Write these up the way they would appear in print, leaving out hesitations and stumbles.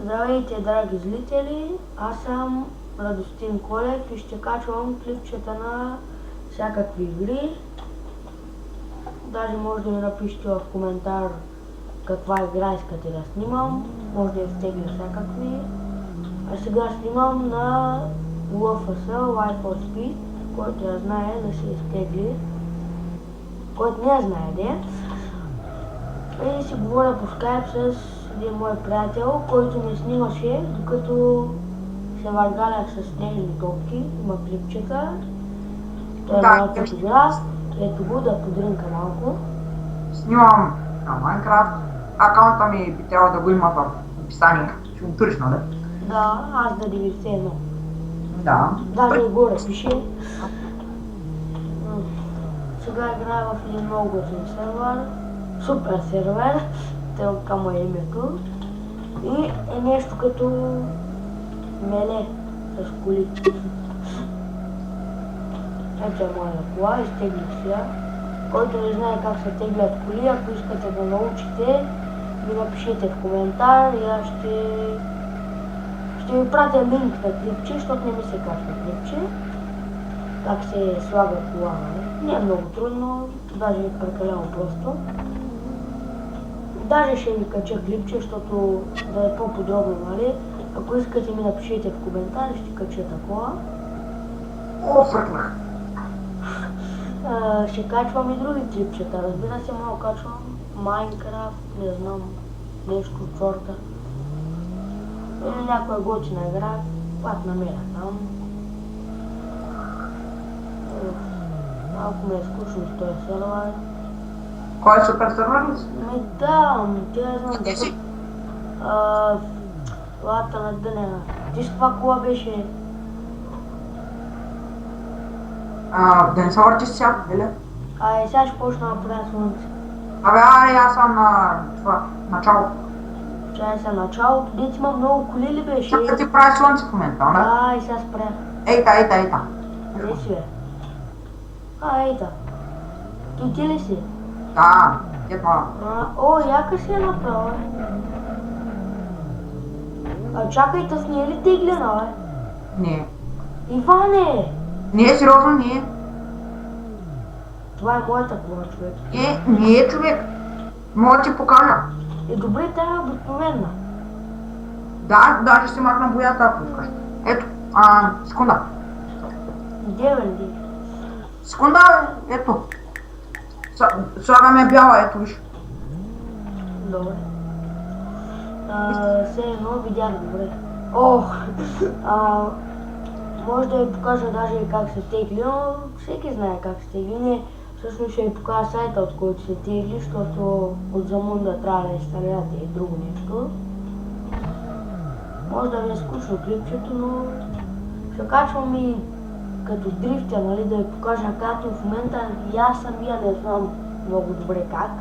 Здравейте, драги зрители! Аз съм Радостин Колев и ще качвам клипчета на всякакви игри. Даже може да ми напишете в коментар каква игра искате да снимам. Може да изтегля всякакви. А сега снимам на LFS, Life for Speed, който я знае да се изтегли. Който не я знае, де. И си говоря по скайп с един мой приятел, който ме снимаше, докато се въргалях с тези топки, има клипчета. Той е малко фотограф, ето го да подринка малко. Снимам на Майнкрафт, акаунта ми би трябвало да го има в описание, ще го туриш, нали? Да, аз да 91. Да. Даже и горе пише. Сега играя в един много готин сервер, супер сервер, телка му е името. И е нещо като меле с коли. Ето е моя кола, изтеглих сега. Който не знае как се теглят коли, ако искате да научите, ми напишете в коментар и аз ще ви пратя линк на клипче, защото не ми се качва клипче. Как се слага кола, нали? Не е много трудно, даже е прекалено просто. Даже ще ви кача клипче, защото да е по-подробно, нали? Ако искате ми напишете в коментар, ще кача такова. О, фръкнах! Ще качвам и други клипчета, разбира се, малко качвам Майнкрафт, не знам, нещо от сорта. Или някоя готина игра, пак намеря там. Малко ми е скучно с този сервер. Кой е супер сервер? Да, тя не знам да... Лата на дънена. Ти с това кола беше? Да не се въртиш сега, или? Сега ще почна да правя слънце. Абе, аз съм на това, начало. Чай са началото, дете има много коли ли беше? Чакай ти прави слънце в момента, не? И сега спря. Ейта. Къде си бе? Ейта. Ти ли си? Да, това. Яка си е направо, чакай, тъс не е ли теглена, бе? Не. Иване! Не, сериозно не е. Това е моята кола, човек. Не е, човек. Мога да ти покажа. Добре, тя е обикновена. Да, даже ще махна боята, ако искаш. Ето, секунда. Девен. Секунда, ето. Слагаме бяла, ето виж. Добре. Все едно видях добре. Може да ви покажа даже и как се тегли, но всеки знае как се тегли. Не, всъщност ще ви покажа сайта, от който се тегли, защото от Замунда трябва да инсталирате и друго нещо. Може да ви е скучно клипчето, но ще качвам и като дрифтя, нали, да ви покажа както в момента и аз самия не знам много добре как.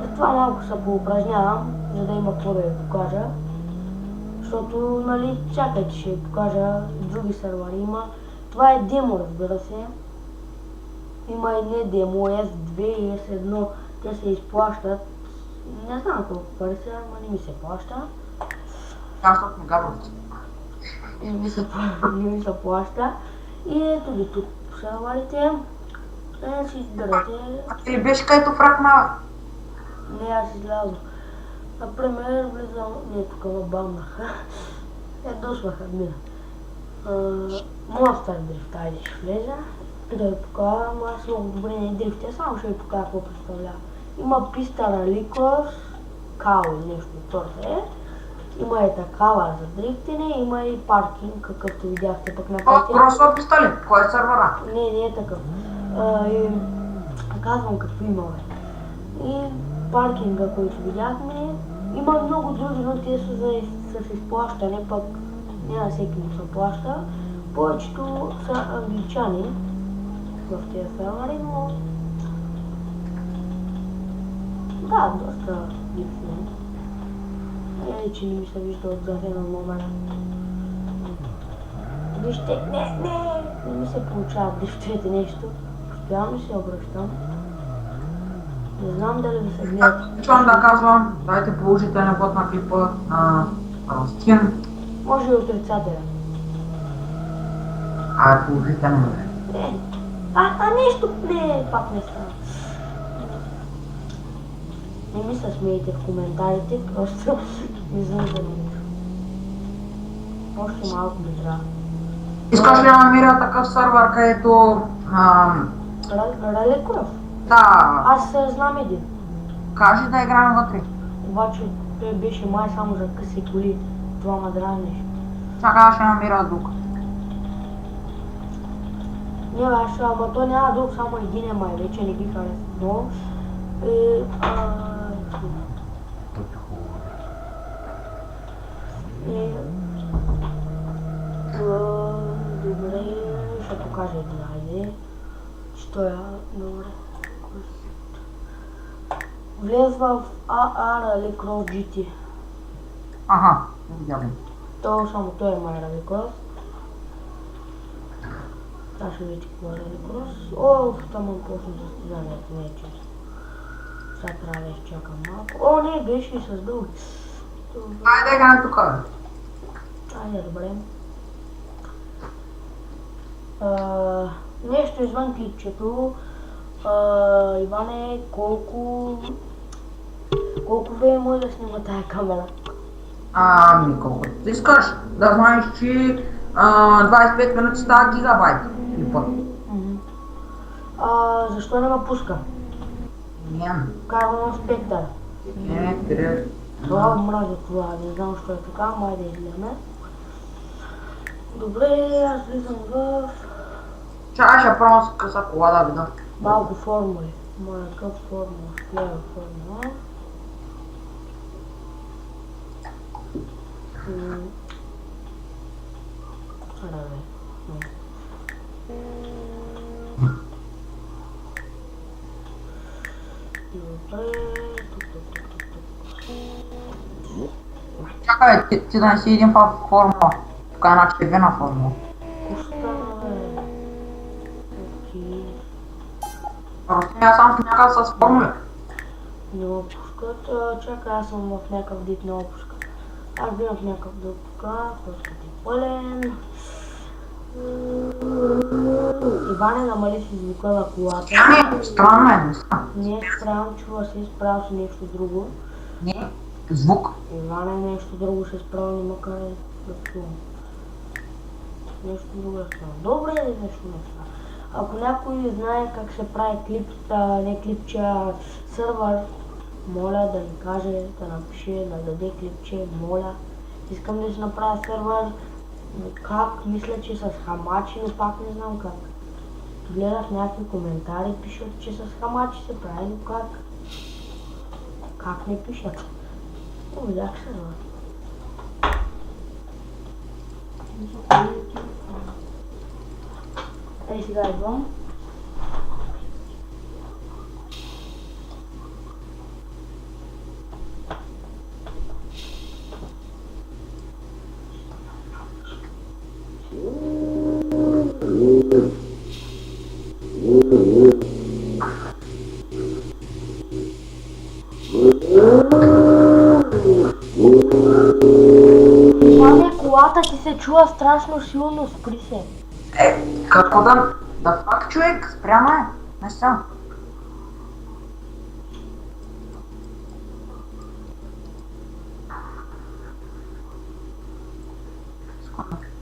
Затова малко се поупражнявам, за да има какво да ви покажа. Защото, нали, чакайте, ще ви покажа други сервери има. Това е демо, разбира се. Има и не демо, S2 и S1. Те се изплащат. Не знам колко пари са, ама не ми се плаща. Аз от мегабайт. Не ми се плаща. И ето ги тук серверите. Си изберете. Ти ли беше където фракна? Не, аз излязох. Например, влизам... Не, тук ме бамнаха. Досваха мина. Monster Drift, айде ще влеза. Да ви покажа, аз много добре не дрифтя, само ще ви покажа какво представлява. Има писта Rallycross, као или нещо от сорта е. Има и такава за дрифтене, има и паркинг, какъвто видяхте пък на пътя. Просто писта ли? Кой е сервера? Не е такъв. Казвам какво има, бе. И паркинга, който видяхме, има много други, но те са с изплащане, пък няма всеки му се плаща. Повечето са англичани в тези сервери, но да, доста дифферентни. Че не ми се вижда отзад на номера. Вижте, не ми се получава да виждате нещо. Постоянно се обръщам. Не знам дали ви се гледат. Чувам да казвам, дайте положителен вод на клипа, Ростин. Може и отрицателен. А е положителен. Не. Нещо не, пак не става. Не ми се смейте в коментарите, просто не знам да науча. Още малко ми трябва. Искаш ли да намеря такъв сървър, където... Ралекров? Да, Аз знам един. кажи да играем вътре. Обаче той беше май само за къси коли. Това ма дразнеше. Сега ще намеря друг. Не, ама то няма друг, само един е май, вече не ги харесва. Но... Добре, ще покажа един, айде. Що е? Добре. Влез в AA Rallycross GT. Аха, видяли. То само той е май Rallycross. Сега ще видите какво е Rallycross. О, там му почна състезанието, не е често. Сега трябва да изчакам малко. О, не, беше и с дълги. Айде да играем тук, бе. Айде, добре. Нещо извън клипчето. Иване, колко време може да снима тая камера? Ами колкото ти искаш. Да знаеш, че 25 минути става гигабайт. Клипът. Защо не ме пуска? Не. Карвам спектър. Не, къде? Това мразя това, не знам защо е така, май да изгледаме. Добре, аз влизам в... Чакай, ще пробвам с къса кола да видя. Малко формули. Моя къв формула, лева формула. Добре, Чакай, ти да не си един в формула. Тук е една червена формула. Ростин, аз съм в някакъв с формули. Не ме пускат. Чакай, аз съм в някакъв дит, не ме пускат. Аз бивам в някакъв друг тук, просто ти пълен. Иване, намали си звука на колата. Не, странно е, не става. Не е спрямо, чува се, изправил си нещо друго. Не, звук. Иване, нещо друго ще изправил, не макар да чувам. Нещо друго е става. Добре, нещо не става. Ако някой знае как се прави сървър, моля да ни каже, да напише, да даде клипче, моля. Искам да си направя сървър. Как? Мисля, че с хамачи, но пак не знам как. Гледах някакви коментари, пишат, че с хамачи се прави, но как? Как не пишат? Видях сървър. Ей, сега идвам. Маме, колата ти се чува страшно силно, спри се. Какво да фак човек, спрямо е, не съм.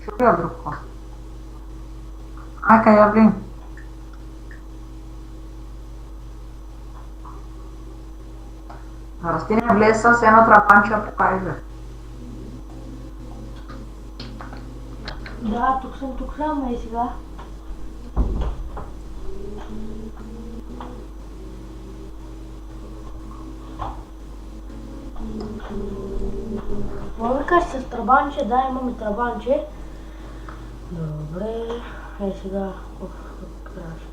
Чуя друг ход. Айка, я блин. Растение влез с едно трапанче, покажи. Да, тук съм, и сега. Какво викаш с трабанче? Да, имаме трабанче. Добре, сега. Тук трябваше.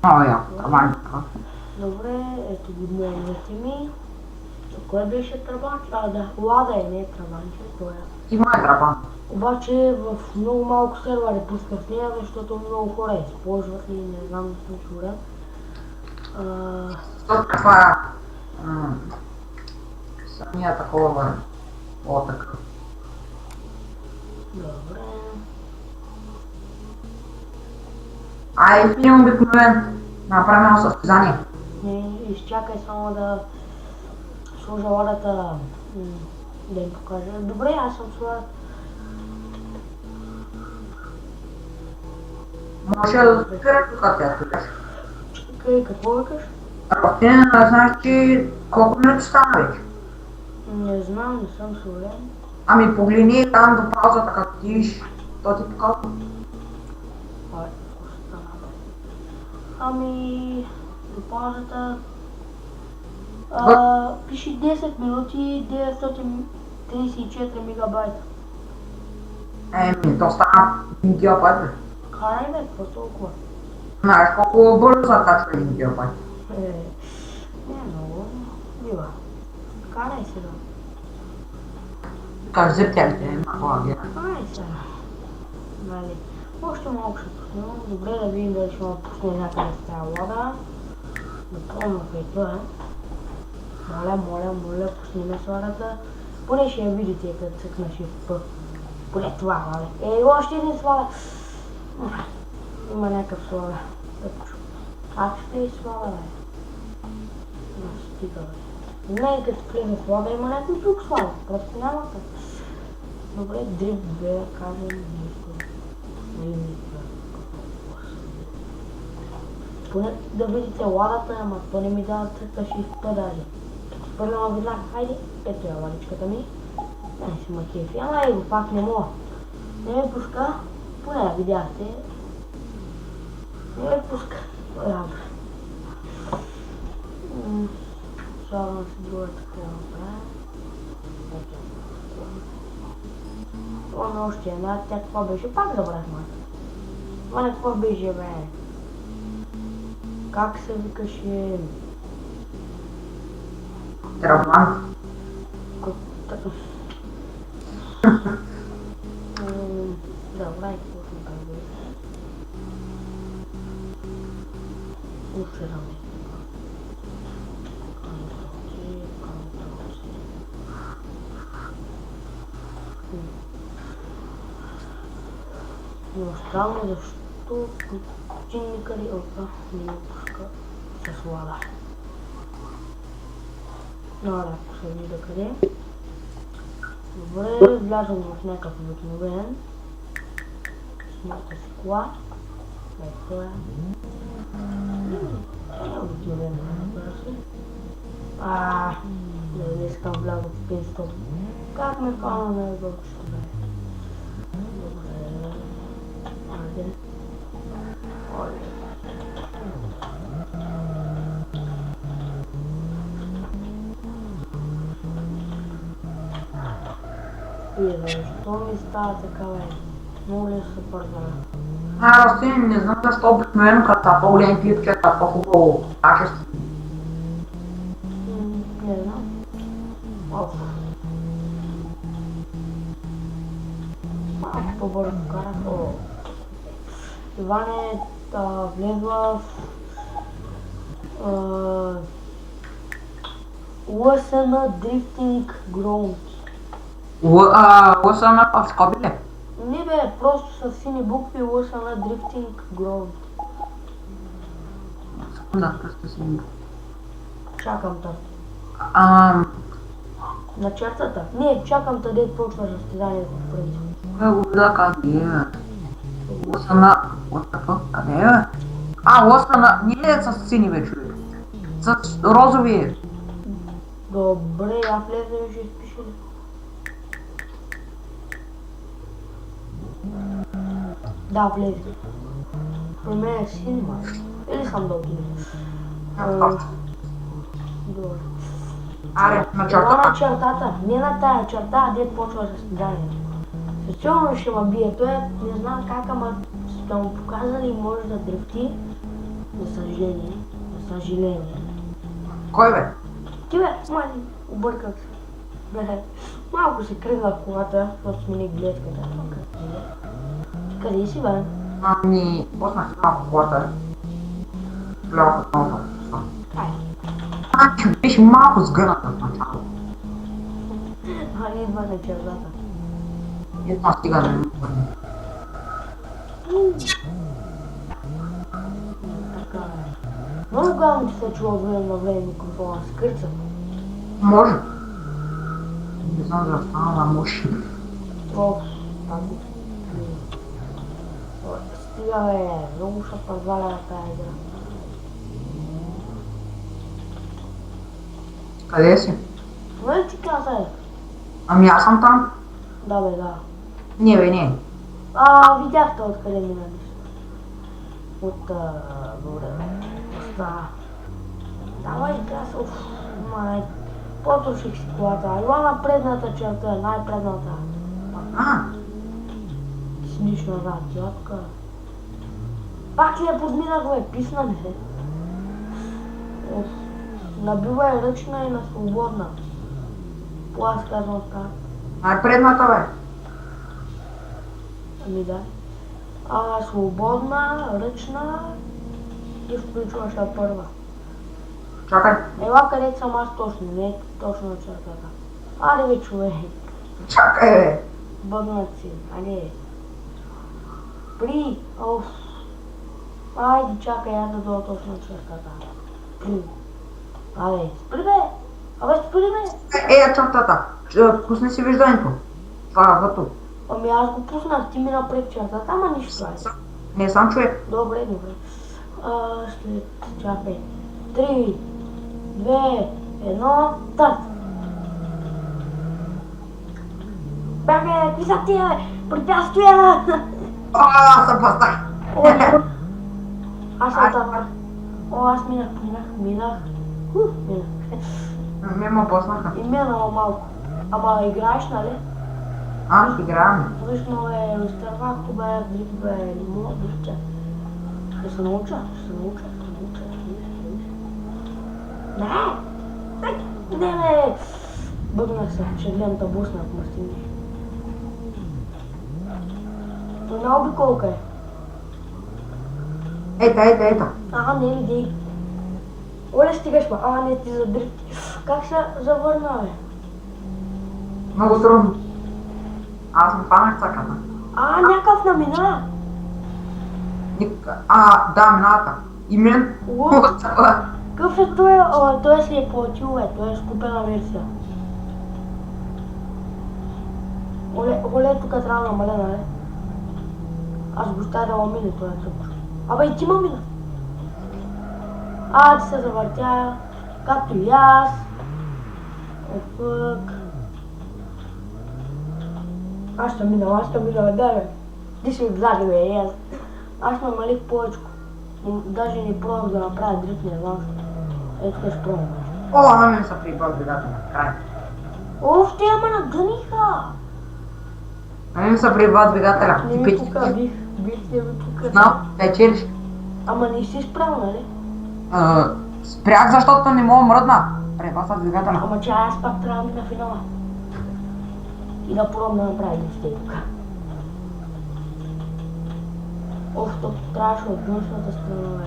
Много яко, трабанче. Добре, ето го дневните ми. Кой беше трабанче? Да, Лада не е трабанче, това е. Има е трабан. Обаче в много малко сервери пускат нея, защото много хора използват и не знам да съм сигурен. Това е самия такова, о така. Добре. Ай, един обикновен. Направим едно състезание. Изчакай само да сложа ладата, да им покажа. Добре, аз съм сложил. Може да спира тук тя стояш. Чакай, какво викаш? Ти не знаеш, че колко минути стана вече. Не знам, не съм сигурен. Ами погледни там до паузата, като тиш, то ти показва. Ай, какво стана, бе? Ами, до паузата... пише 10 минути 934 мегабайта. Еми, то стана 1 гигабайт, бе. Карай, бе, какво толкова? Знаеш колко бързо качва 1 гигабайт. Не е много. Бива. Карай сега. Кажи зрителите, има хора. Карай сега. Нали. Още малко ще пуснем. Добре да видим дали ще ме пусне някъде с тази лада. Напълно това. Моля, пуснем с ладата. Поне ще я видите, като цъкна Shift-P. Поне това, нали. Още един слада. Има някакъв слада. Как ще и слада, бе? Стига, бе. Не, като влезе слада, има някой друг слада. Просто няма как. Добре, дрифт бе, да кажем нещо. Поне да видите ладата, ама то не ми дава цъкаш и в даже. Първо ме веднага, хайде, ето я ладичката ми. Не си ма кефи, ама его пак не мога. Не ме пуска, поне да видяхте. Не ме пуска. Добре. Слагам си другата крема. Това още една, тя какво беше? Пак забрах мата. Това не какво беше, бе? Как се викаше? Травман. Добре, какво сме казали? Ушираме. Но странно защо чинника ли не ми пуска с лада. Добре, ако се види да къде. Добре, влязам в някакъв обикновен. Смята си кола. Това е. Обикновен, разбира се. Не искам вляза в пинстон. Как ме фана на ебълчето, бе? Добре. Айде. Оле. И защо ми става така, бе? Много ли се пързана? Растение, не знам защо обикновено като са по-големи клипчета, по-хубаво качество. Не знам. Малко по-бързо карах. Иване влезла в ЛСН Drifting Ground. ЛСН в скоби ли? Не бе, просто с сини букви ЛСН Drifting Ground. Секунда, просто си ми. Чакам те. На чертата? Не, чакам те да почваш състезанието в принцип. Да, къде е? ЛСН... Къде е? ЛСН... Не е с сини бе, човек. С розови е. Добре, я влезе и ще изпише ли? Да, влезе. При мен е син, ма. Или съм да отида? Добре. Аре, на На чертата. чертата, не на тая черта, дед почва състезанието. Сигурно ще ме бие, той не знам как, ама сте му показали може да дрифти. За съжаление. Кой бе? Ти бе, мали, обърках се. Бе, малко се кръгна колата, защото смени гледката. Къде си, бе? Ами, поснах си малко колата. Ляво като много. Беше малко сгъната в начало. Идва на чертата. Едно стига да ми върне. Така е. Много главно, че се чува от време на време микрофона с кърца. Може. Не знам за останала може. Оф, тако. Стига бе, много ще първаля на тая игра. Къде си? Нали ти каза е? Ами аз съм там. Да бе, да. Не бе, не. Видяхте откъде миналиш. От горе. Оста. Давай газ, уф, май. Потроших си колата. Ела на предната черта, най-предната. С нищо назад, тятка. Пак ли я подминах, бе? Писна ми се. Уф. Набива е ръчна и на свободна. Пласка носка. Най-предната бе. Ами да. Свободна, ръчна и включваща първа. Чакай. Ела където съм аз точно, не точно на чертата. Аре бе, човек. Чакай бе. Бъгнат си, аре. При, оф. Айде, чакай, аз да дойда точно на чертата. При. Абе, спри бе. Абе, спри бе. Чертата. Пусни си виждането. Това е вътре. Ами аз го пуснах, ти ми напред чертата, ама нищо айде. Не сам човек. Добре, добре. Чакай. 3, 2, 1, старт! Бягай, какви са тия, бе? Препятствия! Съпъстах. Аз съм там. Аз минах. Минах. Ме ме опоснаха. И минало малко. Ама играеш, нали? Играем. Лично е разтървахто бе, дрифт бе, не мога дрифтя. Ще се науча. Не бе! Бъгнах се, ще гледам табусна, ако ме стигнеш. На обиколка е. Ето. Не ли дей. Оле стигаш ма, не ти задрифти. Как се завърна, бе? Много трудно. Аз му фанах цаката. Някакъв намина. Да, мината. И мен. Какъв е той? Той си е платил, бе. Той е скупена версия. Оле, тук трябва да намаля, нали? Аз го ще да мине, той е тъпо. Абе, и ти ма мина. Ти се завъртя, както и аз. Фък. Аз ще мина, да бе. Ти си отзади, бе, аз намалих повечко. Даже не пробвах да направя дрифт, не знам защо. Ето ще пробвам. На мен са прибал двигателя. Край. Оф, те ама нагъниха! На мен са прибал двигателя. Не ми пука, бих не ми пука. Знам, вечериш. Ама не си спрял, нали? Спрях, защото не мога мръдна. Преба са двигателя. Ама че аз пак трябва да мина финала. И да пробвам да направя дрифт тук. Оф, то трябваше от външната страна, бе.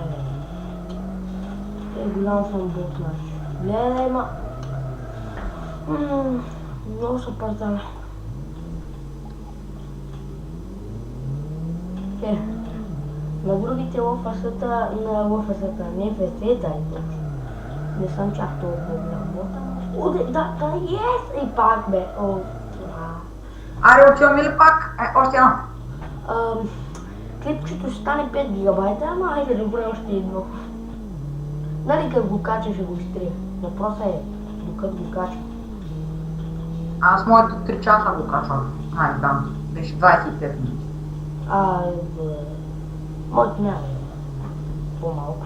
Голям съм бутнаш. Гледай, ма. Много се пързаля. На другите лофасата, не фесета е точно. Не съм чак толкова голям. Да, ес! И пак, бе. Аре, отиваме ли пак? Още едно. Клипчето ще стане 5 гигабайта, ама хайде добре още едно. Нали като го кача ще го изтрия. Въпросът е, докато го кача. Аз моето 3 часа го качвам. Там беше 25 минути. Моето няма. По-малко.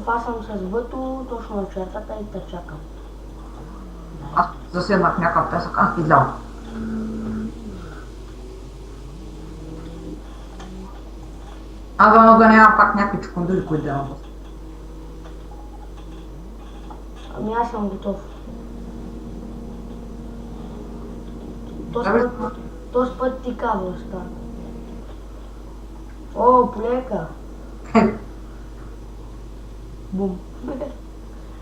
Аз съм с въто, точно на чертата и те чакам. Аз заседнах някакъв песък, излял. Да няма пак някакви чукундули, които да напусна. Ами аз съм готов. Този път ти казваш така. Полека. Бум.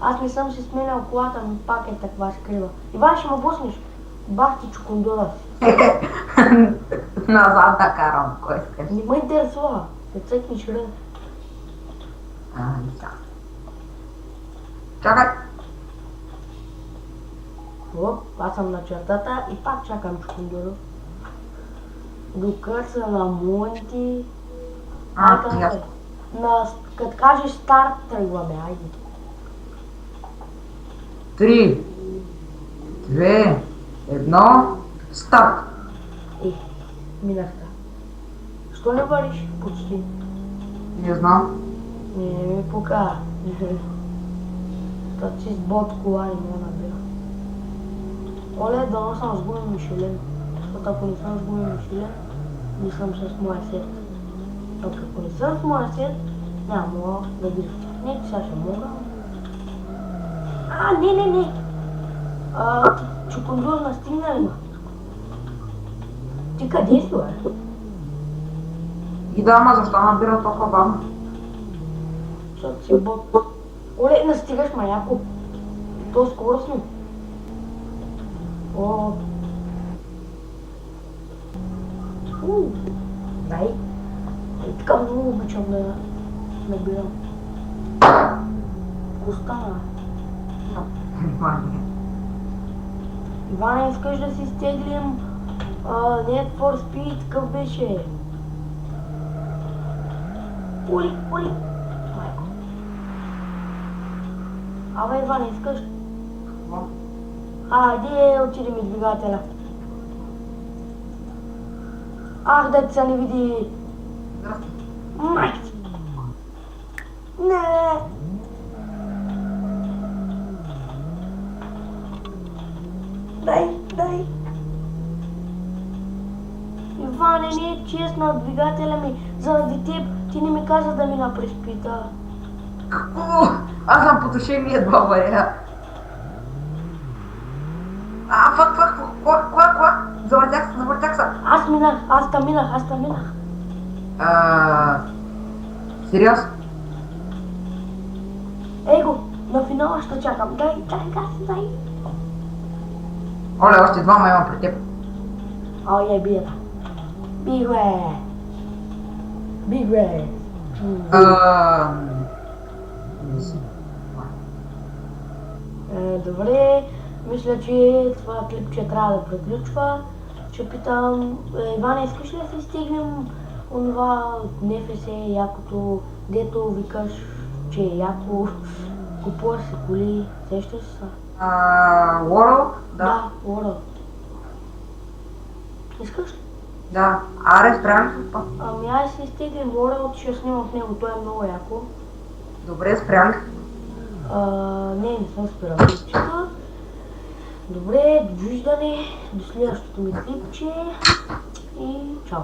Аз не съм си сменял колата, но пак е таква скрива. Иван, ще ме буснеш? Бах ти чукундура си. Назад да карам, кой искаш. Не ме интересува. Не цъкни чура. И сега. Чакай. Оп, аз съм на чертата и пак чакам чукундура. Докато са на монти. Ясно. Като кажеш старт, тръгваме, айде. 3, 2, 1, старт! Минахте. Що не вариш почти? Не знам. Не ми покара. Тът си с бот кола не ме набира. Оле, дано съм сгубил Мишелен. Защото ако не съм сгубил Мишелен, не съм с моя сет. Пък ако не съм с моя сет, няма да ги не, сега ще мога. Не. Чукундур настигна ли ма? Ти къде си, бе? И да, ама защо набира толкова бавно? Защото си бот. Оле, настигаш ма яко. То скоростно. О. Дай. Така много обичам да набирам. Остана. Внимание. Иване, искаш да си стеглим Need for Speed, какъв беше? Ули! Майко. Абе, Иване, искаш? Де отиде ми двигателя. Ах, деца не види. Майко. Не. Дай. Иване, не е честно двигателя ми. Заради теб ти не ми каза да мина през пита. Какво? Аз съм потушение едва варя. Фак, кога? Завъртях се. Аз там минах. Сериозно? Ей го, на финала ще чакам. Дай газ. Оле, още двама имам при теб. Бията. Big Red. Добре, мисля, че това клипче трябва да приключва. Ще питам, Иване, искаш ли да си стигнем онова НФС якото, дето викаш, че е яко, купуваш си коли, сещаш се? World? Да, World. Искаш ли? Да. Аре, спрям се па. Аз си стигнем World, ще снимам в него, той е много яко. Добре, спрям. Не съм спирал клипчета. Добре, довиждане, до следващото ми клипче и чао!